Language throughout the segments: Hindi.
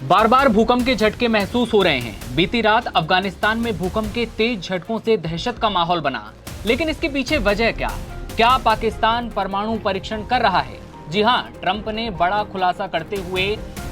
बार बार भूकंप के झटके महसूस हो रहे हैं। बीती रात अफगानिस्तान में भूकंप के तेज झटकों से दहशत का माहौल बना, लेकिन इसके पीछे वजह क्या पाकिस्तान परमाणु परीक्षण कर रहा है? जी हां, ट्रंप ने बड़ा खुलासा करते हुए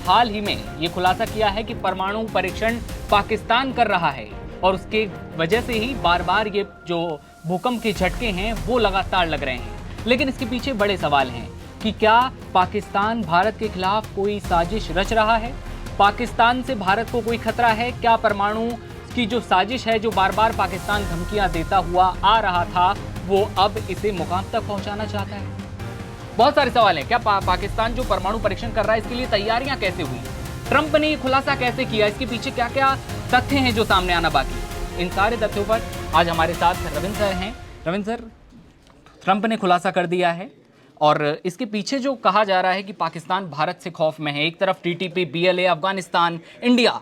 हाल ही में ये खुलासा किया है कि परमाणु परीक्षण पाकिस्तान कर रहा है और उसके वजह से ही बार बार ये जो भूकंप के झटके हैं वो लगातार लग रहे हैं। लेकिन इसके पीछे बड़े सवाल हैं कि क्या पाकिस्तान भारत के खिलाफ कोई साजिश रच रहा है? पाकिस्तान से भारत को कोई खतरा है? क्या परमाणु की जो साजिश है, जो बार बार पाकिस्तान धमकियां देता हुआ आ रहा था, वो अब इसे मुकाम तक पहुंचाना चाहता है? बहुत सारे सवाल हैं। क्या पाकिस्तान जो परमाणु परीक्षण कर रहा है, इसके लिए तैयारियां कैसे हुई? ट्रंप ने ये खुलासा कैसे किया? इसके पीछे क्या क्या तथ्य हैं जो सामने आना बाकी है? इन सारे तथ्यों पर आज हमारे साथ रविंद्र सर हैं। रविंद्र सर, ट्रंप ने खुलासा कर दिया है और इसके पीछे जो कहा जा रहा है कि पाकिस्तान भारत से खौफ में है, एक तरफ टीटीपी, बीएलए, अफगानिस्तान, इंडिया,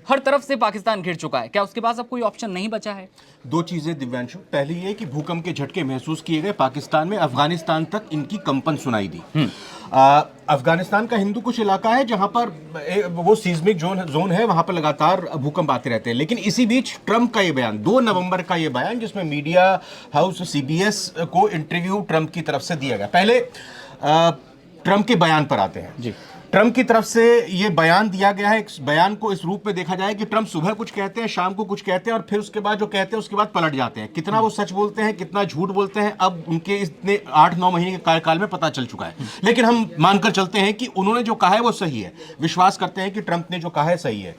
हर तरफ से पाकिस्तान घिर चुका है। क्या उसके पास अब कोई ऑप्शन नहीं बचा है? दो चीजें दिव्यांशु, पहली ये कि भूकंप के झटके महसूस किए गए पाकिस्तान में, अफगानिस्तान तक इनकी कंपन सुनाई दी। अफगानिस्तान का हिंदू कुछ इलाका है जहां पर वो सीस्मिक जोन है, वहां पर लगातार भूकंप आते रहते हैं। लेकिन इसी बीच ट्रंप का ये बयान, 2 नवंबर का ये बयान, जिसमें मीडिया हाउस सीबीएस को इंटरव्यू ट्रंप की तरफ से दिया गया। पहले ट्रंप के बयान पर आते हैं जी। ट्रंप की तरफ से ये बयान दिया गया है। इस बयान को इस रूप में देखा जाए कि ट्रंप सुबह कुछ कहते हैं, शाम को कुछ कहते हैं और फिर उसके बाद जो कहते हैं उसके बाद पलट जाते हैं। कितना वो सच बोलते हैं, कितना झूठ बोलते हैं, अब उनके इतने 8-9 महीने के कार्यकाल में पता चल चुका है। लेकिन हम मानकर चलते हैं कि उन्होंने जो कहा है वो सही है। विश्वास करते हैं कि ट्रंप ने जो कहा है सही है।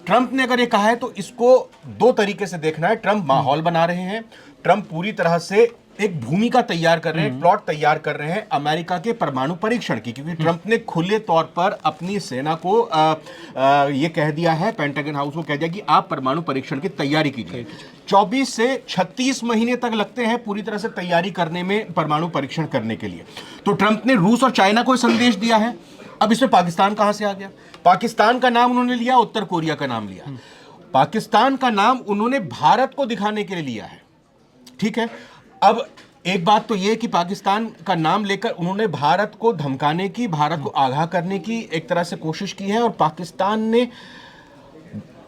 ट्रंप ने अगर ये कहा है तो इसको 2 तरीके से देखना है। ट्रंप माहौल बना रहे हैं, ट्रंप पूरी तरह से एक भूमिका तैयार कर रहे हैं, प्लॉट तैयार कर रहे हैं अमेरिका के परमाणु परीक्षण की, क्योंकि ट्रंप ने खुले तौर पर अपनी सेना को ये कह दिया है, पेंटागन हाउस को कह दिया कि आप परमाणु परीक्षण की तैयारी कीजिए। 24 से 36 महीने तक लगते हैं पूरी तरह से तैयारी करने में, परमाणु परीक्षण करने के लिए। तो ट्रंप ने रूस और चाइना को संदेश दिया है। अब इसमें पाकिस्तान कहां से आ गया? पाकिस्तान का नाम उन्होंने लिया, उत्तर कोरिया का नाम लिया। पाकिस्तान का नाम उन्होंने भारत को दिखाने के लिए लिया है, ठीक है। अब एक बात तो यह कि पाकिस्तान का नाम लेकर उन्होंने भारत को धमकाने की, भारत को आगाह करने की एक तरह से कोशिश की है। और पाकिस्तान ने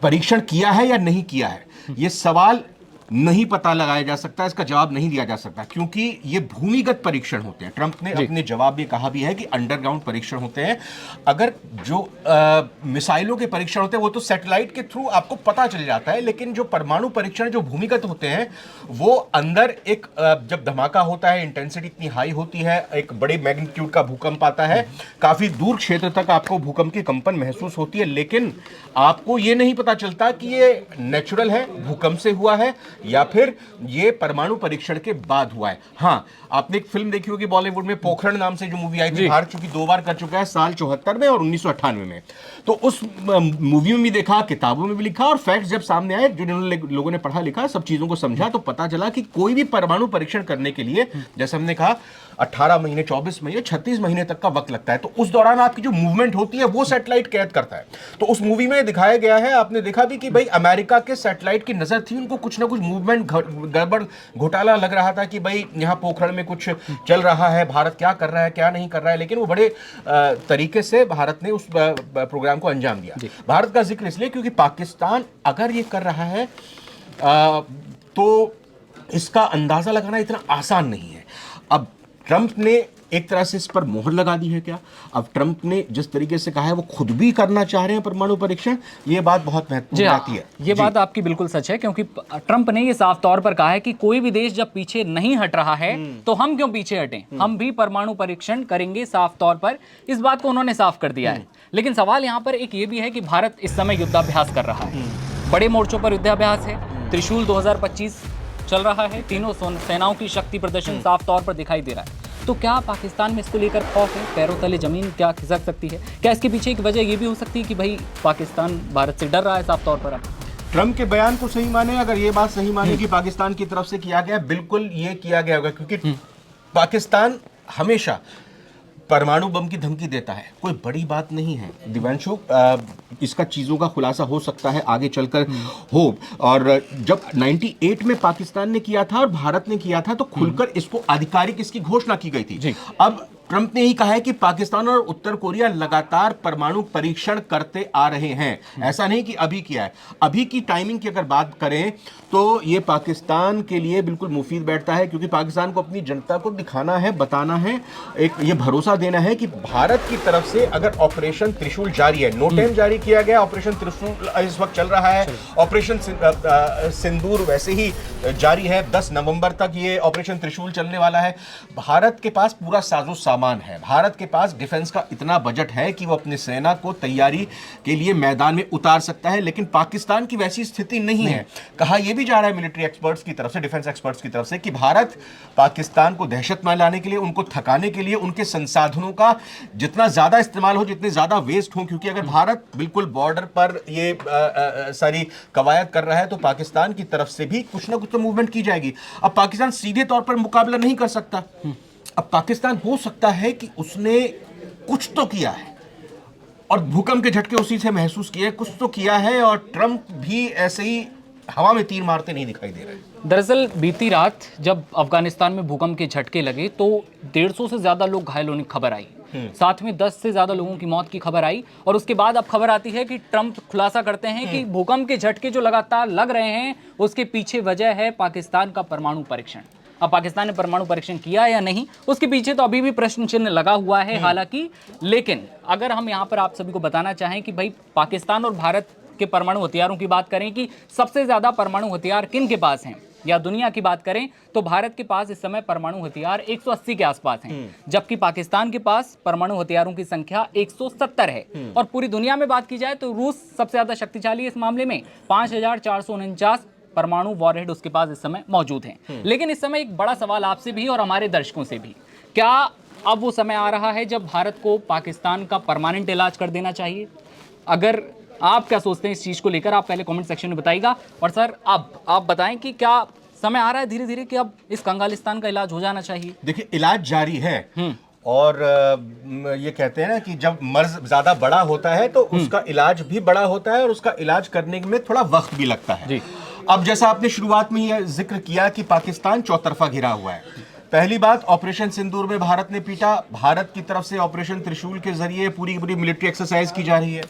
परीक्षण किया है या नहीं किया है, यह सवाल नहीं पता लगाया जा सकता, इसका जवाब नहीं दिया जा सकता, क्योंकि ये भूमिगत परीक्षण होते हैं। ट्रंप ने अपने जवाब में कहा भी है कि अंडरग्राउंड परीक्षण होते हैं। अगर जो मिसाइलों के परीक्षण होते हैं वो तो सैटेलाइट के थ्रू आपको पता चल जाता है, लेकिन जो परमाणु परीक्षण जो भूमिगत होते हैं वो अंदर एक जब धमाका होता है, इंटेंसिटी इतनी हाई होती है, एक बड़े मैग्नीट्यूड का भूकंप आता है, काफी दूर क्षेत्र तक आपको भूकंप की कंपन महसूस होती है, लेकिन आपको ये नहीं पता चलता कि ये नेचुरल है, भूकंप से हुआ है, या फिर ये परमाणु परीक्षण के बाद हुआ है। हाँ, आपने एक फिल्म देखी होगी बॉलीवुड में, पोखरण नाम से जो मूवी आई थी, भारत चूंकि 2 बार कर चुका है, साल 74 में और 1998 में। तो उस मूवी में भी देखा, किताबों में भी लिखा, और फैक्ट्स जब सामने आए, जो लोगों ने पढ़ा लिखा, सब चीजों को समझा, तो पता चला कि कोई भी परमाणु परीक्षण करने के लिए, जैसे हमने कहा, 18 महीने, 24 महीने, 36 महीने तक का वक्त लगता है। तो उस दौरान आपकी जो मूवमेंट होती है वो सैटेलाइट कैद करता है। तो उस मूवी में दिखाया गया है, आपने देखा भी कि भाई अमेरिका के सैटेलाइट की नजर थी, उनको कुछ ना कुछ मूवमेंट, गड़बड़, घोटाला लग रहा था कि भाई यहाँ पोखरण में कुछ चल रहा है, भारत क्या कर रहा है, क्या नहीं कर रहा है। लेकिन वो बड़े तरीके से भारत ने उस प्रोग्राम को अंजाम दिया। भारत का जिक्र इसलिए क्योंकि पाकिस्तान अगर ये कर रहा है तो इसका अंदाजा लगाना इतना आसान नहीं है। अब ट्रंप ने एक तरह से इस पर मोहर लगा दी है क्या? अब ट्रंप ने जिस तरीके से कहा है वो खुद भी करना चाह रहे हैं परमाणु परीक्षण, ये बात बहुत महत्वपूर्ण आती है। ये बात आपकी बिल्कुल सच है, क्योंकि ट्रंप ने ये साफ तौर पर कहा है कि कोई भी देश जब पीछे नहीं हट रहा है तो हम क्यों पीछे हटें, हम भी परमाणु परीक्षण करेंगे। साफ तौर पर इस बात को उन्होंने साफ कर दिया है। लेकिन सवाल यहाँ पर एक ये भी है कि भारत इस समय युद्धाभ्यास कर रहा है, बड़े मोर्चों पर युद्धाभ्यास है। त्रिशूल 2025 चल रहा है, तीनों सेनाओं की शक्ति प्रदर्शन साफ तौर पर दिखाई दे रहा है। तो क्या पाकिस्तान में इसको लेकर खौफ है? पैरों तले जमीन क्या खिसक सकती है? क्या इसके पीछे एक वजह ये भी हो सकती है कि भाई पाकिस्तान भारत से डर रहा है साफ तौर पर? अब ट्रंप के बयान को सही माने, अगर ये बात सही माने कि पाकिस्तान की तरफ से किया गया, बिल्कुल ये किया गया होगा, क्योंकि पाकिस्तान हमेशा परमाणु बम की धमकी देता है, कोई बड़ी बात नहीं है दिव्यांशु। इसका चीज़ों का खुलासा हो सकता है आगे चलकर हो। और जब 98 में पाकिस्तान ने किया था और भारत ने किया था तो खुलकर इसको आधिकारिक इसकी घोषणा की गई थी। अब ट्रंप ने ही कहा है कि पाकिस्तान और उत्तर कोरिया लगातार परमाणु परीक्षण करते आ रहे हैं। ऐसा नहीं कि अभी किया है। अभी की टाइमिंग की अगर बात करें तो ये पाकिस्तान के लिए बिल्कुल मुफीद बैठता है, क्योंकि पाकिस्तान को अपनी जनता को दिखाना है, बताना है, एक ये भरोसा देना है कि भारत की तरफ से अगर ऑपरेशन त्रिशूल जारी है, नो टाइम जारी किया गया, ऑपरेशन त्रिशूल इस वक्त चल रहा है, ऑपरेशन सिंदूर वैसे ही जारी है, 10 नवंबर तक ये ऑपरेशन त्रिशूल चलने वाला है। भारत के पास पूरा साजो सामान है, भारत के पास डिफेंस का इतना बजट है कि वो अपनी सेना को तैयारी के लिए मैदान में उतार सकता है, लेकिन पाकिस्तान की वैसी स्थिति नहीं है। कहा यह भी जा रहा है मिलिट्री एक्सपर्ट्स की तरफ से, डिफेंस एक्सपर्ट्स की तरफ से, कि भारत पाकिस्तान को दहशत में लाने के लिए, उनको थकाने के लिए, उनके संसाधनों का जितना ज्यादा इस्तेमाल हो, जितने ज्यादा वेस्ट हो, क्योंकि अगर भारत बिल्कुल बॉर्डर पर ये सारी कवायद कर रहा है तो पाकिस्तान की तरफ से भी कुछ ना कुछ तो मूवमेंट की जाएगी। अब पाकिस्तान सीधे तौर पर मुकाबला नहीं कर सकता। अब पाकिस्तान हो सकता है कि उसने कुछ तो किया है और भूकंप के झटके उसी से महसूस किए, कुछ तो किया है, और ट्रंप भी ऐसे ही हवा में तीर मारते नहीं दिखाई दे रहे। दरअसल बीती रात जब अफगानिस्तान में भूकंप के झटके लगे तो 150 से ज्यादा लोग घायल होने की खबर आई, साथ में 10 से ज्यादा लोगों की मौत की खबर आई, और उसके बाद अब खबर आती है कि ट्रंप खुलासा करते हैं कि भूकंप के झटके जो लगातार लग रहे हैं उसके पीछे वजह है पाकिस्तान का परमाणु परीक्षण। अब पाकिस्तान ने परमाणु परीक्षण किया या नहीं, उसके पीछे तो अभी भी प्रश्न चिन्ह लगा हुआ है हालांकि। लेकिन अगर हम यहाँ पर आप सभी को बताना चाहें कि भाई पाकिस्तान और भारत के परमाणु हथियारों की बात करें कि सबसे ज्यादा परमाणु हथियार किन के पास हैं, या दुनिया की बात करें तो भारत के पास इस समय परमाणु हथियार 180 के आसपास हैं, जबकि पाकिस्तान के पास परमाणु हथियारों की संख्या 170 है। और पूरी दुनिया में बात की जाए तो रूस सबसे ज्यादा शक्तिशाली है इस मामले में, 5449 परमाणु वॉरहेड उसके पास इस समय मौजूद हैं। लेकिन इस समय एक बड़ा सवाल आपसे भी और हमारे दर्शकों से भी, क्या अब वो समय आ रहा है जब भारत को पाकिस्तान का परमानेंट इलाज कर देना चाहिए? अगर आप क्या सोचते हैं इस चीज को लेकर, आप पहले कमेंट सेक्शन में बताइएगा। और सर अब आप बताएं कि क्या समय आ रहा है धीरे धीरे कि अब इस कंगालिस्तान का इलाज हो जाना चाहिए? देखिए, इलाज जारी है, और ये कहते हैं ना कि जब मर्ज ज्यादा बड़ा होता है तो उसका इलाज भी बड़ा होता है, और उसका इलाज करने में थोड़ा वक्त भी लगता है जी। अब जैसा आपने शुरुआत में यह जिक्र किया कि पाकिस्तान चौतरफा घिरा हुआ है। पहली बात, ऑपरेशन सिंदूर में भारत ने पीटा, भारत की तरफ से ऑपरेशन त्रिशूल के जरिए पूरी पूरी मिलिट्री एक्सरसाइज की जा रही है।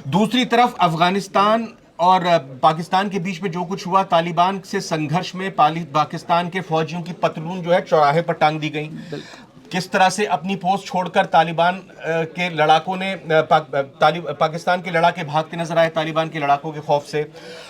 दूसरी तरफ अफगानिस्तान और पाकिस्तान के बीच में जो कुछ हुआ, तालिबान से संघर्ष में पाकिस्तान के फौजियों की पतलून जो है चौराहे पर टांग दी गई। किस तरह से अपनी पोस्ट छोड़कर तालिबान के लड़ाकों ने पाकिस्तान के लड़ाके भागते नजर आए तालिबान के लड़ाकों के खौफ से।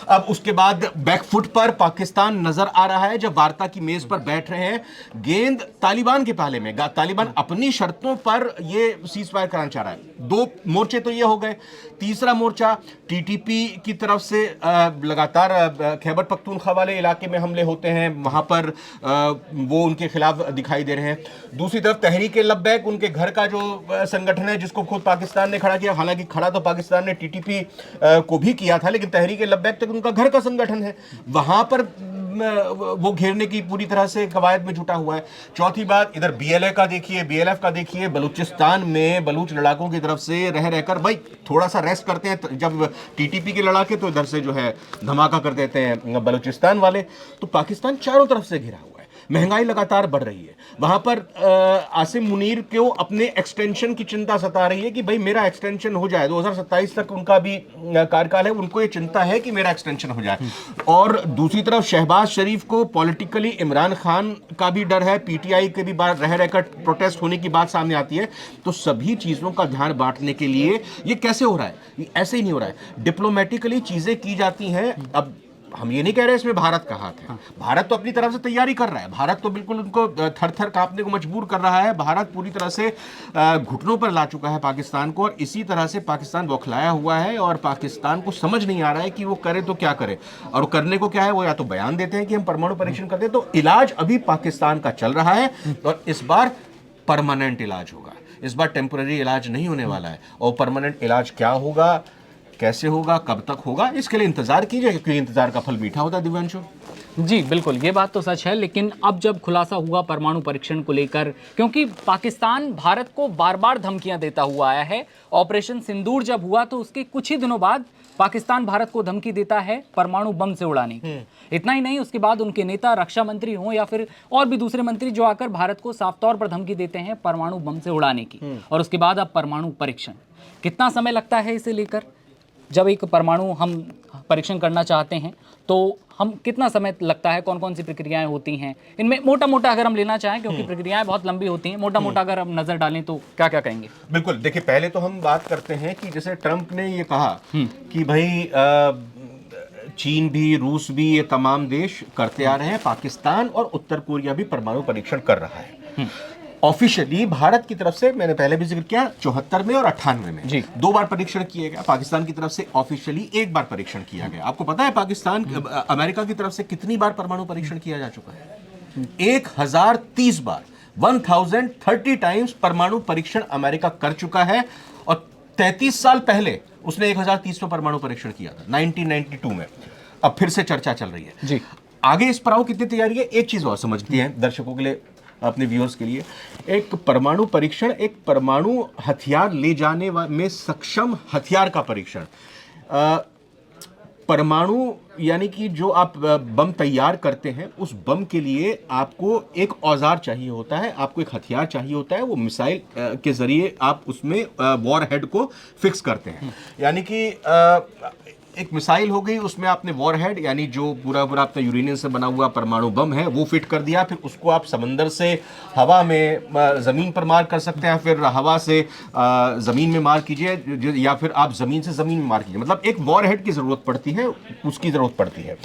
अब उसके बाद बैकफुट पर पाकिस्तान नजर आ रहा है जब वार्ता की मेज पर बैठ रहे हैं, गेंद तालिबान के पाले में, तालिबान अपनी शर्तों पर ये सीज फायर कराना चाह रहा है। 2 मोर्चे तो ये हो गए। तीसरा मोर्चा टीटीपी की तरफ से लगातार खैबर पख्तूनख्वा वाले इलाके में हमले होते हैं, वहां पर वो उनके खिलाफ दिखाई दे रहे हैं। दूसरी तरफ तहरीक लब्बैक, उनके घर का जो संगठन है जिसको खुद पाकिस्तान ने खड़ा किया, हालांकि खड़ा तो पाकिस्तान ने टीटीपी को भी किया था, लेकिन तहरीक लब्बैक तक उनका घर का संगठन है, वहां पर वो घेरने की पूरी तरह से कवायद में जुटा हुआ है। चौथी बात, इधर बीएलए का देखिए, बीएलएफ का देखिए, बलूचिस्तान में बलूच लड़ाकों की तरफ से रह रहकर भाई थोड़ा सा रेस्ट करते हैं जब टीटीपी के लड़ाके, तो इधर से जो है धमाका कर देते हैं बलूचिस्तान वाले। तो पाकिस्तान चारों तरफ से घिरा हुआ है, महंगाई लगातार बढ़ रही है। वहां पर आसिम मुनीर को अपने एक्सटेंशन की चिंता सता रही है कि भाई मेरा एक्सटेंशन हो जाए, 2027 तक उनका भी कार्यकाल है, उनको ये चिंता है कि मेरा एक्सटेंशन हो जाए। और दूसरी तरफ शहबाज शरीफ को पॉलिटिकली इमरान खान का भी डर है, पीटीआई के भी बाहर रह रहकर प्रोटेस्ट होने की बात सामने आती है। तो सभी चीजों का ध्यान बांटने के लिए ये कैसे हो रहा है? ये ऐसे ही नहीं हो रहा है, डिप्लोमेटिकली चीजें की जाती हैं। अब हम ये नहीं कह रहे इसमें भारत का हाथ है, भारत तो अपनी तरफ से तैयारी कर रहा है, भारत तो बिल्कुल उनको थर थर कांपने को मजबूर कर रहा है, भारत पूरी तरह से घुटनों पर ला चुका है पाकिस्तान को, और इसी तरह से पाकिस्तान बौखलाया हुआ है और पाकिस्तान को समझ नहीं आ रहा है कि वो करे तो क्या करे, और करने को क्या है, वो या तो बयान देते हैं कि हम परमाणु परीक्षण करते हैं। तो इलाज अभी पाकिस्तान का चल रहा है, और इस बार परमानेंट इलाज होगा, इस बार टेम्पररी इलाज नहीं होने वाला है। और परमानेंट इलाज क्या होगा, कैसे होगा, कब तक होगा, इसके लिए इंतजार कीजिए, क्योंकि इंतजार का फल मीठा होता है। दिव्यांशु, जी बिल्कुल, ये बात तो सच है, लेकिन अब जब खुलासा हुआ परमाणु परीक्षण को लेकर, क्योंकि पाकिस्तान भारत को बार बार धमकियां देता हुआ आया है। ऑपरेशन सिंदूर जब हुआ तो उसके कुछ ही दिनों बाद पाकिस्तान भारत को धमकी देता है परमाणु बम से उड़ाने की। इतना ही नहीं, उसके बाद उनके नेता रक्षा मंत्री हों या फिर और भी दूसरे मंत्री जो आकर भारत को साफ तौर पर धमकी देते हैं परमाणु बम से उड़ाने की। और उसके बाद अब परमाणु परीक्षण। कितना समय लगता है इसे लेकर? जब एक परमाणु हम परीक्षण करना चाहते हैं तो हम कितना समय लगता है, कौन कौन सी प्रक्रियाएं होती हैं इनमें, मोटा मोटा अगर हम लेना चाहें, क्योंकि प्रक्रियाएं बहुत लंबी होती हैं, मोटा मोटा अगर हम नजर डालें तो क्या क्या कहेंगे? बिल्कुल, देखिए पहले तो हम बात करते हैं कि जैसे ट्रंप ने ये कहा कि भाई चीन भी, रूस भी, ये तमाम देश करते आ रहे हैं, पाकिस्तान और उत्तर कोरिया भी परमाणु परीक्षण कर रहा है। ऑफिशियली भारत की तरफ से, मैंने पहले भी जिक्र किया, 74 में और 98 में जी। 2 बार परीक्षण किए गए। पाकिस्तान की तरफ से ऑफिशियली 1 बार परीक्षण किया गया। आपको पता है पाकिस्तान अमेरिका की तरफ से कितनी बार परमाणु परीक्षण किया जा चुका है? 1030 बार, 1030 टाइम्स परमाणु परीक्षण अमेरिका कर चुका है। और 33 साल पहले उसने 1030वां परमाणु परीक्षण किया था, 1992 में। अब फिर से चर्चा चल रही है जी। आगे इस पर आओ कितनी तैयारी है। एक चीज और समझती हैं दर्शकों के लिए, अपने व्यूअर्स के लिए, एक परमाणु परीक्षण, एक परमाणु हथियार ले जाने में सक्षम हथियार का परीक्षण। परमाणु यानी कि जो आप बम तैयार करते हैं, उस बम के लिए आपको एक औजार चाहिए होता है, आपको एक हथियार चाहिए होता है। वो मिसाइल के जरिए आप उसमें वॉर हेड को फिक्स करते हैं। यानी कि एक मिसाइल हो गई, उसमें आपने वॉरहेड यानी जो पूरा पूरा आपका यूरेनियम से बना हुआ परमाणु बम है वो फिट कर दिया। फिर उसको आप समंदर से हवा में ज़मीन पर मार कर सकते हैं, फिर हवा से ज़मीन में मार कीजिए, या फिर आप ज़मीन से ज़मीन में मार कीजिए। मतलब एक वॉरहेड की ज़रूरत पड़ती है, उसकी ज़रूरत पड़ती है।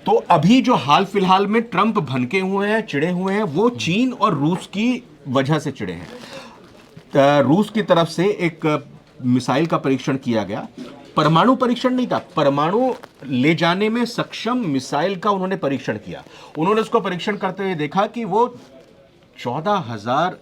तो अभी जो हाल फिलहाल में ट्रंप भनके हुए हैं, चिड़े हुए हैं, वो चीन और रूस की वजह से चिड़े हैं। रूस की तरफ से एक मिसाइल का परीक्षण किया गया, परमाणु परीक्षण नहीं था, परमाणु ले जाने में सक्षम मिसाइल का उन्होंने परीक्षण किया। उन्होंने उसको परीक्षण करते हुए देखा कि वो 14,000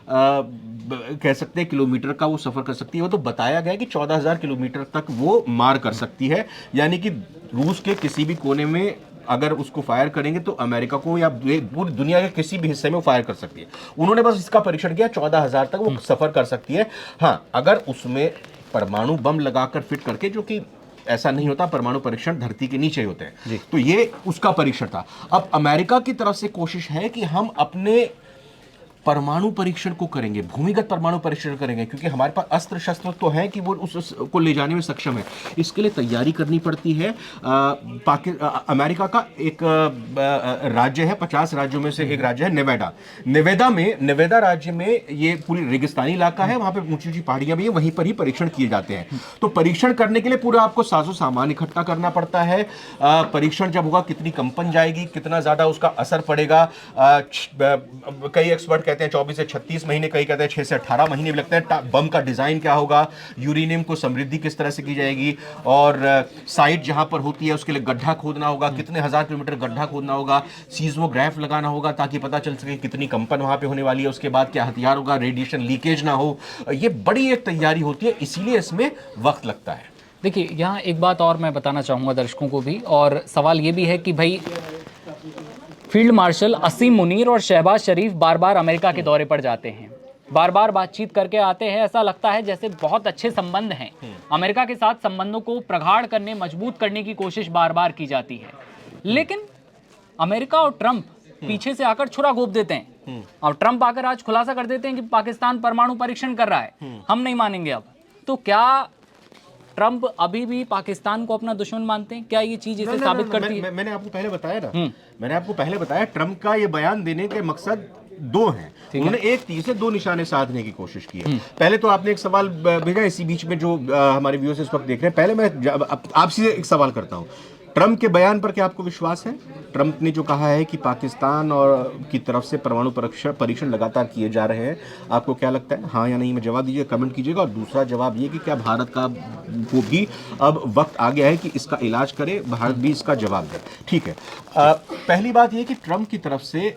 कह सकते हैं किलोमीटर का वो सफर कर सकती है। वो तो बताया गया कि 14,000 किलोमीटर तक वो मार कर सकती है। यानी कि रूस के किसी भी कोने में अगर उसको फायर करेंगे तो अमेरिका को या पूरी दुनिया के किसी भी हिस्से में वो फायर कर सकती है। उन्होंने बस इसका परीक्षण किया, 14,000 तक वो सफर कर सकती है। हाँ, अगर उसमें परमाणु बम लगाकर फिट करके, जो कि ऐसा नहीं होता, परमाणु परीक्षण धरती के नीचे होते हैं, तो ये उसका परीक्षण था। अब अमेरिका की तरफ से कोशिश है कि हम अपने परमाणु परीक्षण को करेंगे, भूमिगत परमाणु परीक्षण करेंगे, क्योंकि हमारे पास अस्त्र शस्त्र तो है कि वो उसको ले जाने में सक्षम है। इसके लिए तैयारी करनी पड़ती है। अमेरिका का एक राज्य है, 50 राज्यों में से एक राज्य है नेवाडा। नेवाडा राज्य में ये पूरी रेगिस्तानी इलाका है, वहां पे ऊंची ऊंची पहाड़ियां भी है, वहीं पर ही परीक्षण किए जाते हैं। तो परीक्षण करने के लिए पूरा आपको साजो सामान इकट्ठा करना पड़ता है। परीक्षण जब होगा, कितनी कंपन जाएगी, कितना ज्यादा उसका असर पड़ेगा। कई एक्सपर्ट कहते हैं 24 से 36 महीने, कई कहते हैं 6 से 18 महीने भी लगते हैं। बम का डिजाइन क्या होगा, यूरेनियम को समृद्धि किस तरह से की जाएगी, और साइट जहां पर होती है उसके लिए गड्ढा खोदना होगा, कितने हजार किलोमीटर गड्ढा खोदना होगा, सीज़्मोग्राफ लगाना होगा ताकि पता चल सके कितनी कंपन वहां पे होने वाली है, उसके बाद क्या हथियार होगा, रेडिएशन लीकेज ना हो। ये बड़ी एक तैयारी होती है, इसीलिए इसमें वक्त लगता है। देखिए, यहाँ एक बात और मैं बताना चाहूँगा दर्शकों को भी, और सवाल ये भी है कि भाई फील्ड मार्शल असीम मुनीर और शहबाज शरीफ बार बार अमेरिका के दौरे पर जाते हैं, बार बार बातचीत करके आते हैं। ऐसा लगता है जैसे बहुत अच्छे संबंध हैं। अमेरिका के साथ संबंधों को प्रगाढ़ करने, मजबूत करने की कोशिश बार बार की जाती है, लेकिन अमेरिका और ट्रंप पीछे से आकर छुरा घोंप देते हैं। और ट्रंप आकर आज खुलासा कर देते हैं कि पाकिस्तान परमाणु परीक्षण कर रहा है, हम नहीं मानेंगे अब। तो क्या ट्रंप अभी भी पाकिस्तान को अपना दुश्मन मानते हैं? क्या ये चीज इसे साबित करती है? मैंने आपको पहले बताया ना, मैंने आपको पहले बताया, ट्रंप का ये बयान देने के मकसद 2 हैं। उन्होंने एक तीर से 2 निशाने साधने की कोशिश की है। पहले तो आपने एक सवाल भेजा, इसी बीच में जो हमारे व्यूअर्स इस वक्त देख रहे हैं, पहले मैं आपसे एक सवाल करता हूं, ट्रंप के बयान पर क्या आपको विश्वास है? ट्रंप ने जो कहा है कि पाकिस्तान और की तरफ से परमाणु परीक्षण लगातार किए जा रहे हैं, आपको क्या लगता है? हाँ या नहीं में जवाब दीजिए, कमेंट कीजिएगा। और दूसरा जवाब ये कि क्या भारत का को भी अब वक्त आ गया है कि इसका इलाज करे, भारत भी इसका जवाब दे? ठीक है। पहली बात ये कि ट्रंप की तरफ से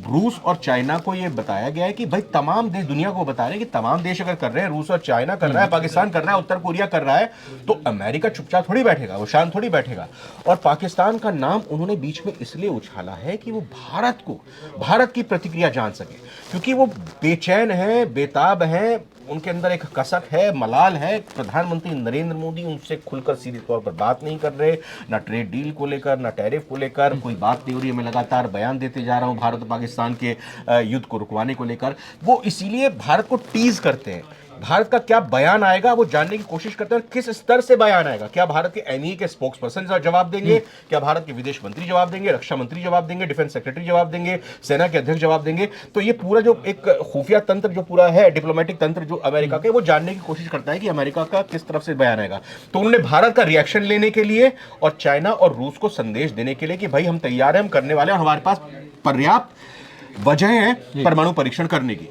रूस और चाइना को ये बताया गया है कि भाई तमाम देश दुनिया को बता रहे हैं कि तमाम देश अगर कर रहे हैं, रूस और चाइना कर रहा है, पाकिस्तान कर रहा है, उत्तर कोरिया कर रहा है, तो अमेरिका चुपचाप थोड़ी बैठेगा, वो शांत थोड़ी बैठेगा। और पाकिस्तान का नाम उन्होंने बीच में इसलिए उछाला है कि वो भारत की प्रतिक्रिया जान सके, क्योंकि वो बेचैन है, बेताब है, उनके अंदर एक कसक है, मलाल है। प्रधानमंत्री नरेंद्र मोदी उनसे खुलकर सीधे तौर पर बात नहीं कर रहे, ना ट्रेड डील को लेकर, ना टैरिफ को लेकर कोई बात नहीं हो रही है। मैं लगातार बयान देते जा रहा हूं भारत और पाकिस्तान के युद्ध को रुकवाने को लेकर। वो इसीलिए भारत को टीज करते हैं, भारत का क्या बयान आएगा वो जानने की कोशिश करते हैं, और किस स्तर से बयान आएगा। क्या भारत के एनई के स्पोक्स पर्सन जवाब देंगे, क्या भारत के विदेश मंत्री जवाब देंगे, रक्षा मंत्री जवाब देंगे, डिफेंस सेक्रेटरी जवाब देंगे, सेना के अध्यक्ष जवाब देंगे। तो ये पूरा जो एक खुफिया तंत्र जो पूरा है, डिप्लोमेटिक तंत्र जो अमेरिका के, वो जानने की कोशिश करता है कि अमेरिका का किस तरफ से बयान आएगा। तो उन्होंने भारत का रिएक्शन लेने के लिए और चाइना और रूस को संदेश देने के लिए कि भाई हम तैयार हैं, हम करने वाले हैं, और हमारे पास पर्याप्त वजह है परमाणु परीक्षण करने की।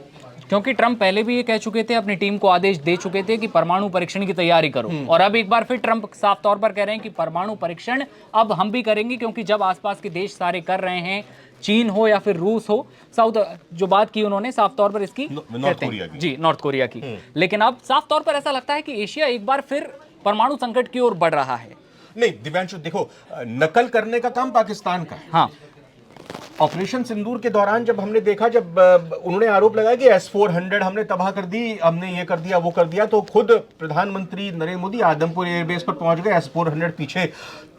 क्योंकि ट्रंप पहले भी ये कह चुके थे, अपनी टीम को आदेश दे चुके थे कि परमाणु परीक्षण की तैयारी करो, और अब एक बार फिर ट्रंप साफ तौर पर कह रहे हैं कि परमाणु परीक्षण अब हम भी करेंगे, क्योंकि जब आसपास के देश सारे कर रहे हैं, चीन हो या फिर रूस हो, साउथ, जो बात की उन्होंने साफ तौर पर इसकी नॉर्थ कोरिया की, जी नॉर्थ कोरिया की, लेकिन अब साफ तौर पर ऐसा लगता है कि एशिया एक बार फिर परमाणु संकट की ओर बढ़ रहा है। नहीं दिव्यांशु, देखो, नकल करने का काम पाकिस्तान का है। हाँ, ऑपरेशन सिंदूर के दौरान जब हमने देखा, जब उन्होंने आरोप लगाया कि S-400 हमने तबाह कर दी, हमने ये कर दिया, वो कर दिया, तो खुद प्रधानमंत्री नरेंद्र मोदी आदमपुर एयरबेस पर पहुंच गए। S-400 पीछे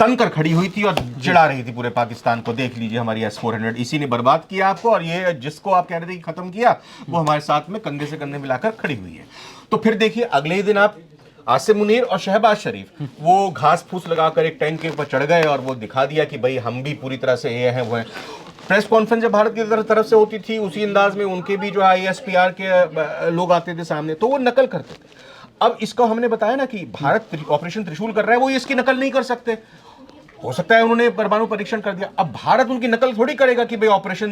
तन कर खड़ी हुई थी और चिढ़ा रही थी पूरे पाकिस्तान को, देख लीजिए हमारी S-400 इसी ने बर्बाद किया आपको, और ये जिसको आप कह रहे थे कि खत्म किया, वो हमारे साथ में कंधे से कंधे मिलाकर खड़ी हुई है। तो फिर देखिए अगले ही दिन आप आसिम मुनीर और शहबाज शरीफ वो घास फूस लगाकर एक टैंक के ऊपर चढ़ गए और वो दिखा दिया कि भाई हम भी पूरी तरह से ये हैं वो हैं। प्रेस कॉन्फ्रेंस जब भारत की तरफ से होती थी, उसी अंदाज में उनके भी जो ISPR के लोग आते थे सामने, तो वो नकल करते थे। अब इसको हमने बताया ना कि भारत ऑपरेशन त्रिशूल कर रहा है, वो इसकी नकल नहीं कर सकते। हो सकता है उन्होंने परमाणु परीक्षण कर दिया, अब भारत उनकी नकल थोड़ी करेगा कि भाई ऑपरेशन,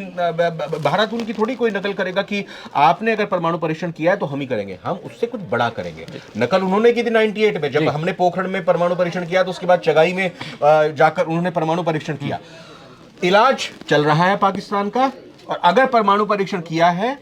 भारत उनकी थोड़ी कोई नकल करेगा कि आपने अगर परमाणु परीक्षण किया है तो हम ही करेंगे, हम उससे कुछ बड़ा करेंगे। नकल उन्होंने की थी 98 में, जब हमने पोखरण में परमाणु परीक्षण किया, तो उसके बाद चगाई में जाकर उन्होंने परमाणु परीक्षण किया। इलाज चल रहा है पाकिस्तान का, और अगर परमाणु परीक्षण किया है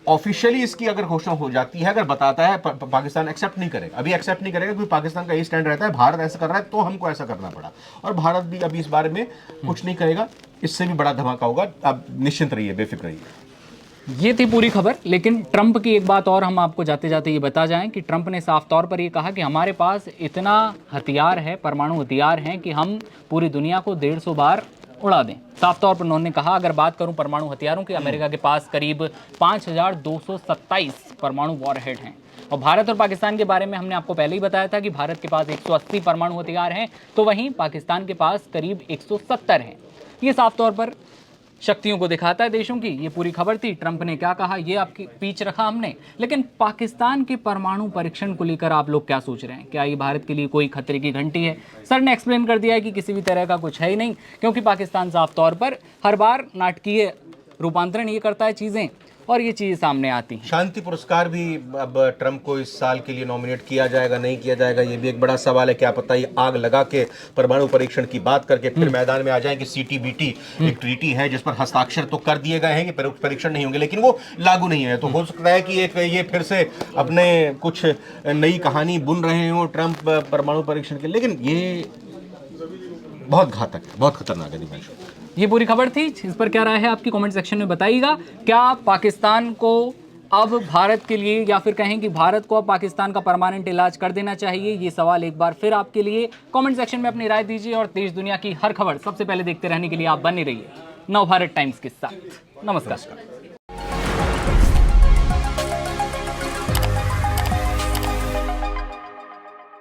ऑफिशियली, इसकी अगर घोषणा हो जाती है, अगर बताता है, पाकिस्तान एक्सेप्ट नहीं करेगा, अभी एक्सेप्ट नहीं करेगा, क्योंकि पाकिस्तान का यही स्टैंड रहता है, भारत ऐसा कर रहा है तो हमको ऐसा करना पड़ा, और भारत भी अभी इस बारे में कुछ नहीं करेगा। इससे भी बड़ा धमाका होगा, अब निश्चिंत रहिए, बेफिक्र रहिए। ये थी पूरी खबर। लेकिन ट्रंप की एक बात और हम आपको जाते जाते ये बता जाएं कि ट्रंप ने साफ तौर पर ये कहा कि हमारे पास इतना हथियार है, परमाणु हथियार हैं, कि हम पूरी दुनिया को 150 बार उड़ा दें। साफ तौर पर उन्होंने कहा, अगर बात करूं परमाणु हथियारों की, अमेरिका के पास करीब 5227 परमाणु वॉरहेड हैं, और भारत और पाकिस्तान के बारे में हमने आपको पहले ही बताया था कि भारत के पास 180 परमाणु हथियार हैं, तो वहीं पाकिस्तान के पास करीब 170 हैं। ये साफ तौर पर शक्तियों को दिखाता है देशों की। ये पूरी खबर थी, ट्रंप ने क्या कहा ये आपकी पीछ रखा हमने। लेकिन पाकिस्तान के परमाणु परीक्षण को लेकर आप लोग क्या सोच रहे हैं? क्या ये भारत के लिए कोई खतरे की घंटी है? सर ने एक्सप्लेन कर दिया है कि किसी भी तरह का कुछ है ही नहीं, क्योंकि पाकिस्तान साफ तौर पर हर बार नाटकीय रूपांतरण ये करता है चीज़ें, और ये चीज़ सामने आती है। शांति पुरस्कार भी अब ट्रंप को इस साल के लिए नॉमिनेट किया जाएगा, नहीं किया जाएगा, ये भी एक बड़ा सवाल है। क्या पता ये आग लगा के परमाणु परीक्षण की बात करके फिर मैदान में आ जाए कि CTBT एक ट्रीटी है जिस पर हस्ताक्षर तो कर दिए गए हैं कि परीक्षण नहीं होंगे, लेकिन वो लागू नहीं है। तो हो सकता है कि एक ये फिर से अपने कुछ नई कहानी बुन रहे हो ट्रंप परमाणु परीक्षण के, लेकिन ये बहुत घातक है, बहुत खतरनाक है दिव्यांशु। ये पूरी खबर थी, इस पर क्या राय है आपकी कमेंट सेक्शन में बताइएगा। क्या पाकिस्तान को अब भारत के लिए, या फिर कहें कि भारत को अब पाकिस्तान का परमानेंट इलाज कर देना चाहिए? ये सवाल एक बार फिर आपके लिए। कमेंट सेक्शन में अपनी राय दीजिए, और देश दुनिया की हर खबर सबसे पहले देखते रहने के लिए आप बने रहिए नवभारत टाइम्स के साथ। नमस्कार।